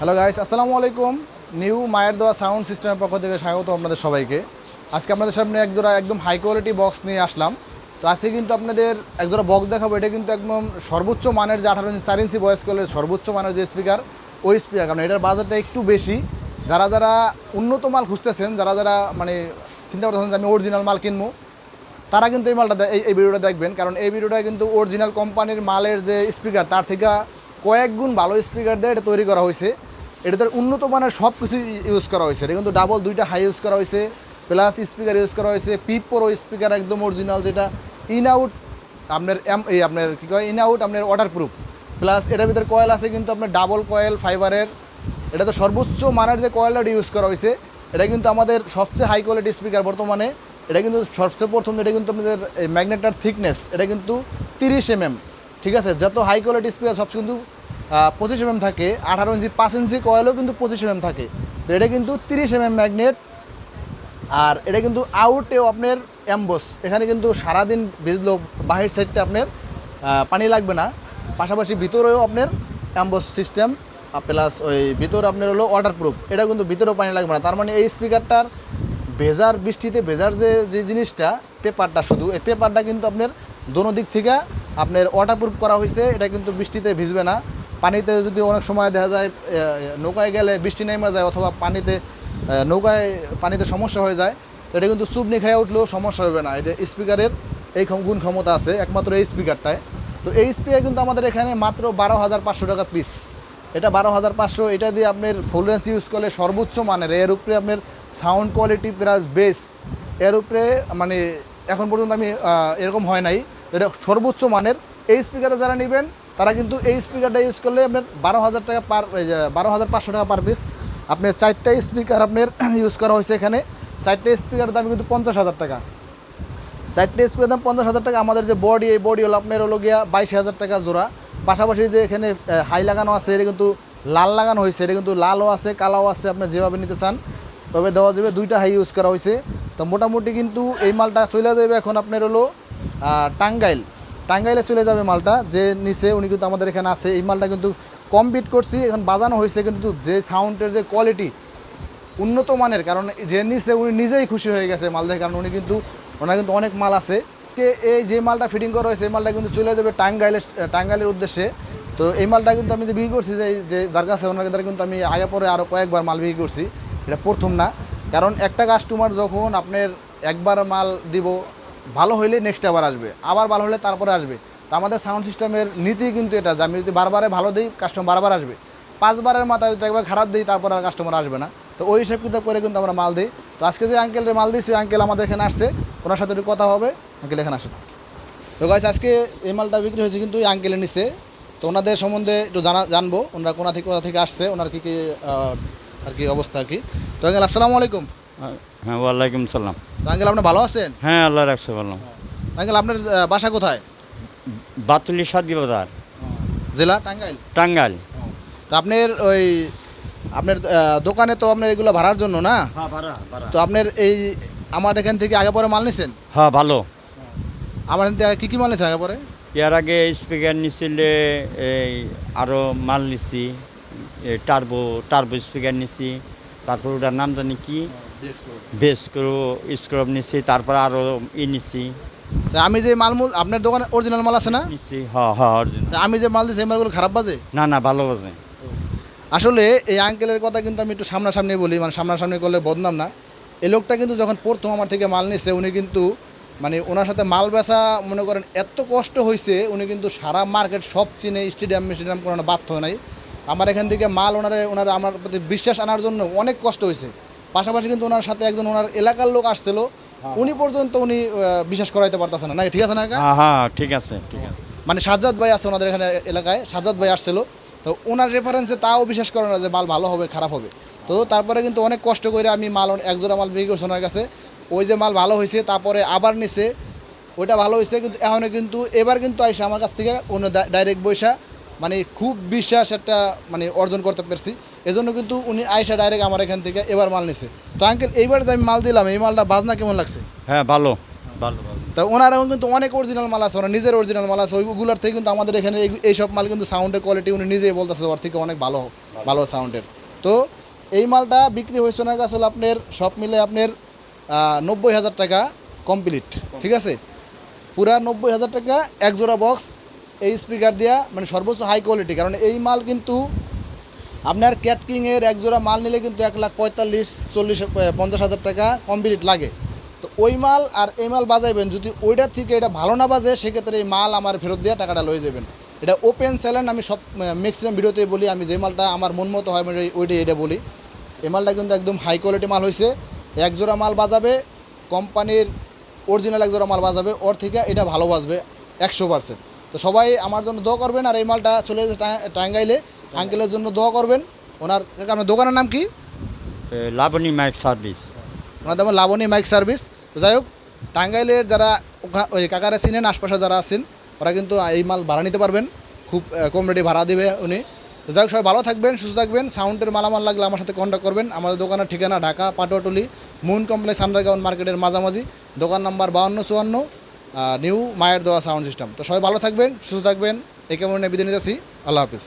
Hello guys, আসসালামু আলাইকুম। New মায়ের দোয়া সাউন্ড সিস্টেমের পক্ষ থেকে স্বাগত আপনাদের সবাইকে। আজকে আপনাদের সামনে একজোড়া একদম হাই কোয়ালিটি বক্স নিয়ে আসলাম। তো আজকে কিন্তু আপনাদের একজোড়া বক্স দেখাবো। এটা কিন্তু একদম সর্বোচ্চ মানের যে 18 ইঞ্চি 4 ইঞ্চি ভয়েস কলের সর্বোচ্চ মানের যে স্পিকার, ওই স্পিকার। কারণ এটার বাজারটা একটু বেশি। যারা যারা উন্নত মাল খুঁজতেছেন, যারা মানে চিন্তা করতেছেন যে আমি অরিজিনাল মাল কিনবো, তারা কিন্তু এই মালটা এই ভিডিওটা দেখবেন। কারণ এই ভিডিওটা কিন্তু অরিজিনাল কোম্পানির মালের যে স্পিকার, তার থেকে কয়েক গুণ ভালো স্পিকার দিয়ে এটা তৈরি করা হয়েছে। এটাতে উন্নত মানের সব কিছু ইউজ করা হয়েছে। এটা কিন্তু ডাবল দুইটা হাই ইউজ করা হয়েছে, প্লাস স্পিকার ইউজ করা হয়েছে, পিপ প্রো স্পিকার একদম অরিজিনাল, যেটা ইন আউট আপনার আপনার কী কয় ইন আউট আপনার ওয়াটার প্রুফ। প্লাস এটার ভিতরে কয়েল আছে কিন্তু আপনার ডাবল কয়েল ফাইবারের। এটা তো সর্বোচ্চ মানের যে কয়েলটা ইউজ করা হয়েছে, এটা কিন্তু আমাদের সবচেয়ে হাই কোয়ালিটি স্পিকার বর্তমানে। এটা কিন্তু সবচেয়ে প্রথম, এটা কিন্তু আপনাদের এই ম্যাগনেটার থিকনেস এটা কিন্তু 30 mm। ঠিক আছে, যত হাই কোয়ালিটি স্পিকার সব কিন্তু 25 mm থাকে। 18 ইঞ্চি 5 ইঞ্চি কয়েলও কিন্তু 25 mm থাকে। তো এটা কিন্তু 30 mm ম্যাগনেট। আর এটা কিন্তু আউটেও আপনার অ্যাম্বস, এখানে কিন্তু সারাদিন ভিজলেও বাহির সাইডটা আপনার পানি লাগবে না। পাশাপাশি ভিতরেও আপনার অ্যাম্বস সিস্টেম, প্লাস ওই ভিতরে আপনার হলো ওয়াটারপ্রুফ। এটা কিন্তু ভিতরেও পানি লাগবে না। তার মানে এই স্পিকারটার ভেজার, বৃষ্টিতে ভেজার যে জিনিসটা পেপারটা, শুধু এই পেপারটা কিন্তু আপনার দোনো দিক থেকে আপনার ওয়াটারপ্রুফ করা হয়েছে। এটা কিন্তু বৃষ্টিতে ভিজবে না। পানিতে যদি অনেক সময় দেখা যায় নৌকায় গেলে বৃষ্টি নেমে যায়, অথবা পানিতে সমস্যা হয়ে যায়, এটা কিন্তু চুবনি খেয়ে উঠলেও সমস্যা হবে না। এটা স্পিকারের এই গুণ ক্ষমতা আছে একমাত্র এই স্পিকারটায়। তো এই স্পিকার কিন্তু আমাদের এখানে মাত্র 12,500 টাকা পিস। এটা 12,500। এটা দিয়ে আপনার ফুল রেঞ্জ ইউজ করলে সর্বোচ্চ মানের, এর উপরে আপনার সাউন্ড কোয়ালিটি প্লাস বেস, এর উপরে মানে এখন পর্যন্ত আমি এরকম হয় নাই। এটা সর্বোচ্চ মানের। এই স্পিকারে যারা নেবেন তারা কিন্তু এই স্পিকারটা ইউজ করলে আপনার 12,000 টাকা 12,500 টাকা পার পিস। আপনার 4টা স্পিকার আপনার ইউজ করা হয়েছে এখানে। 4টে স্পিকারের দাম কিন্তু 50,000 টাকা। 4টে স্পিকার দাম 50,000 টাকা। আমাদের যে বডি, এই বডি হলো আপনার হলো গিয়া 22,000 টাকা জোড়া। পাশাপাশি যে এখানে হাই লাগানো আছে, এটা কিন্তু লাল লাগানো হয়েছে। এটা কিন্তু লালও আছে, কালাও আছে, আপনি যেভাবে নিতে চান তবে দেওয়া যাবে। 2টা হাই ইউজ করা হয়েছে। তো মোটামুটি কিন্তু এই মালটা চলে যাবে এখন আপনার হলো টাঙ্গাইলে চলে যাবে মালটা। যে নিচে উনি কিন্তু আমাদের এখানে আছে। এই মালটা কিন্তু কমপ্লিট করছি, এখন বাজানো হয়েছে। কিন্তু যে সাউন্ডের যে কোয়ালিটি উন্নত মানের, কারণ যে নিচে উনি নিজেই খুশি হয়ে গেছে মাল দেখে। কারণ ওনার কিন্তু অনেক মাল আছে। এই যে মালটা ফিটিং করা হয়েছে, এই মালটা কিন্তু চলে যাবে টাঙ্গাইলের উদ্দেশ্যে। তো এই মালটা কিন্তু আমি যে বিক্রি করছি, যে যার কাছে ওনার দ্বারা কিন্তু আমি আগে পরে আরও কয়েকবার মাল বিক্রি করছি। এটা প্রথম না। কারণ একটা কাস্টমার যখন আপনার একবার মাল দিব, ভালো হইলে নেক্সট আবার আসবে, আবার ভালো হলে তারপরে আসবে। তো আমাদের সাউন্ড সিস্টেমের নীতি কিন্তু এটা, যে আমি যদি বারবারে ভালো দিই, কাস্টমার বারবার আসবে। 5বারের মাথায় যদি একবার খারাপ দিই, তারপর আর কাস্টমার আসবে না। তো ওই হিসাব কিতাব করে কিন্তু আমরা মাল দিই। তো আজকে যে আঙ্কেলের মাল দিয়েছি, আঙ্কেল আমাদের এখানে আসছে, ওনার সাথে একটু কথা হবে। আঙ্কেল এখানে আসেন। তো গাইস, আজকে এই মালটা বিক্রি হয়েছে কিন্তু এই আঙ্কেলের নিচে। তো ওনাদের সম্বন্ধে একটু জানবো, ওনারা কোথা থেকে আসছে, ওনার কী আর কি অবস্থা আর কি। তো আঙ্কেল আসসালামু আলাইকুম। হ্যাঁ, ওয়ালাইকুম সালাম। তো আঙ্কেল আপনি ভালো আছেন? হ্যাঁ, আল্লাহ রাখছে ভালো। আঙ্কেল আপনার বাসা কোথায়? বাতুলি সাদি বাজার, জেলা টাঙ্গাইল। টাঙ্গাইল। তো আপনার দোকানে তো আপনার এগুলো ভাড়ার জন্য না? হ্যাঁ, ভাড়া। তো আপনার আমার এখান থেকে আগে পরে মাল নিছেন? হ্যাঁ, ভালো। আমার এখান থেকে কী মাল নিছেন আগে পরে? এর আগে স্পিকার নিছিলে, এই আরও মাল নিছি, টার্বো স্পিকার নিছি। তারপর ওটার নাম জানি কি, বেস স্ক্রব নিছি। তারপর আরও নিছি। আমি যে আপনার দোকানে অরিজিনাল মাল আছে না? নিছি। হ্যাঁ, অরিজিনাল। আমি যে মাল দিচ্ছি এই মালগুলো খারাপ বাজে? না, ভালো বাজে। আসলে এই আঙ্কেলের কথা কিন্তু আমি একটু সামনাসামনি বলি, মানে সামনাসামনি করলে বদনাম না। এই লোকটা কিন্তু যখন প্রথম আমার থেকে মাল নিচ্ছে, উনি কিন্তু মানে ওনার সাথে মাল বেচা মনে করেন এত কষ্ট হয়েছে। উনি কিন্তু সারা মার্কেট সব চিনে, স্টেডিয়াম কোনো বাধ্য নাই। আমার এখান থেকে মাল ওনার আমার প্রতি বিশ্বাস আনার জন্য অনেক কষ্ট হয়েছে। পাশাপাশি কিন্তু ওনার সাথে একজন ওনার এলাকার লোক আসছিল, উনি পর্যন্ত উনি বিশ্বাস করাইতে পারতেছে না। ঠিক আছে না? হ্যাঁ, ঠিক আছে। মানে সাজ্জাদ ভাই আছে ওনাদের এখানে এলাকায়, সাজ্জাদ ভাই আসছিল। তো ওনার রেফারেন্সে তাও বিশ্বাস করে না যে মাল ভালো হবে খারাপ হবে। তো তারপরে কিন্তু অনেক কষ্ট করে আমি একজোড়া মাল বিক্রি করছি ওনার কাছে। ওই যে মাল ভালো হয়েছে, তারপরে আবার নিছে, ওইটা ভালো হয়েছে। কিন্তু এখনও কিন্তু এবার কিন্তু আইসা আমার কাছ থেকে অন্য ডাইরেক্ট বৈশা মানে খুব বিশ্বাস একটা মানে অর্জন করতে পারছি। এজন্য কিন্তু উনি আইসা ডাইরেক্ট আমার এখান থেকে এবার মাল নিছে। তো আঙ্কেল, এইবার যে আমি মাল দিলাম, এই মালটা বাজনা কেমন লাগছে? হ্যাঁ, ভালো। ভালো ভালো। তা ওনারাও কিন্তু অনেক অরিজিনাল মাল আছে, ওনার নিজের অরিজিনাল মাল আছে, ওইগুলোর থেকে কিন্তু আমাদের এখানে এইসব মাল কিন্তু সাউন্ডের কোয়ালিটি উনি নিজেই বলতেছে ওর থেকে অনেক ভালো ভালো সাউন্ডের। তো এই মালটা বিক্রি হয়েছে ওনার কাছে হলো আপনার সব মিলে আপনার 90,000 টাকা কমপ্লিট, ঠিক আছে? পুরা 90,000 টাকা এক জোড়া বক্স এই স্পিকার দেওয়া, মানে সর্বোচ্চ হাই কোয়ালিটি। কারণ এই মাল কিন্তু আপনার ক্যাটকিংয়ের এক জোড়া মাল নিলে কিন্তু 1,45,40,50,000 টাকা কমপ্লিট লাগে। তো ওই মাল আর এই মাল বাজাইবেন, যদি ওইটার থেকে এটা ভালো না বাজে সেক্ষেত্রে এই মাল আমার ফেরত দিয়ে টাকাটা লয়ে যাবেন। এটা ওপেন চ্যালেঞ্জ, আমি সব ম্যাক্সিমাম ভিডিওতেই বলি, আমি যে মালটা আমার মন মতো হয় মানে ওইটাই এটা বলি। এই মালটা কিন্তু একদম হাই কোয়ালিটি মাল হয়েছে, এক জোড়া মাল বাজাবে কোম্পানির অরিজিনাল এক জোড়া মাল বাজাবে, ওর থেকে এটা ভালো বাজবে 100%। তো সবাই আমার জন্য দোয়া করবেন, আর এই মালটা চলে যেতে টাঙ্গাইলে আঙ্কেলের জন্য দোয়া করবেন। ওনার আপনার দোকানের নাম কি? Laboni mic service. ওনার নাম লাবণী মাইক সার্ভিস। তো যাই হোক, টাঙ্গাইলের যারা ওই কাকারা চিনেন, আশপাশে যারা আছেন, ওরা কিন্তু এই মাল ভাড়া নিতে পারবেন, খুব কম রেটে ভাড়া দেবে উনি। তো যাই হোক, সবাই ভালো থাকবেন, সুস্থ থাকবেন। সাউন্ডের মালামাল লাগলে আমার সাথে কন্ট্যাক্ট করবেন। আমাদের দোকানের ঠিকানা Dhaka Patuatuli moon complex underground মার্কেটের মাঝামাঝি, দোকান নাম্বার 5254, নিউ মায়ের দোয়া সাউন্ড সিস্টেম। তো সবাই ভালো থাকবেন, সুস্থ থাকবেন। এই কেমন বিদায় নিতেছি, আল্লাহ হাফিজ।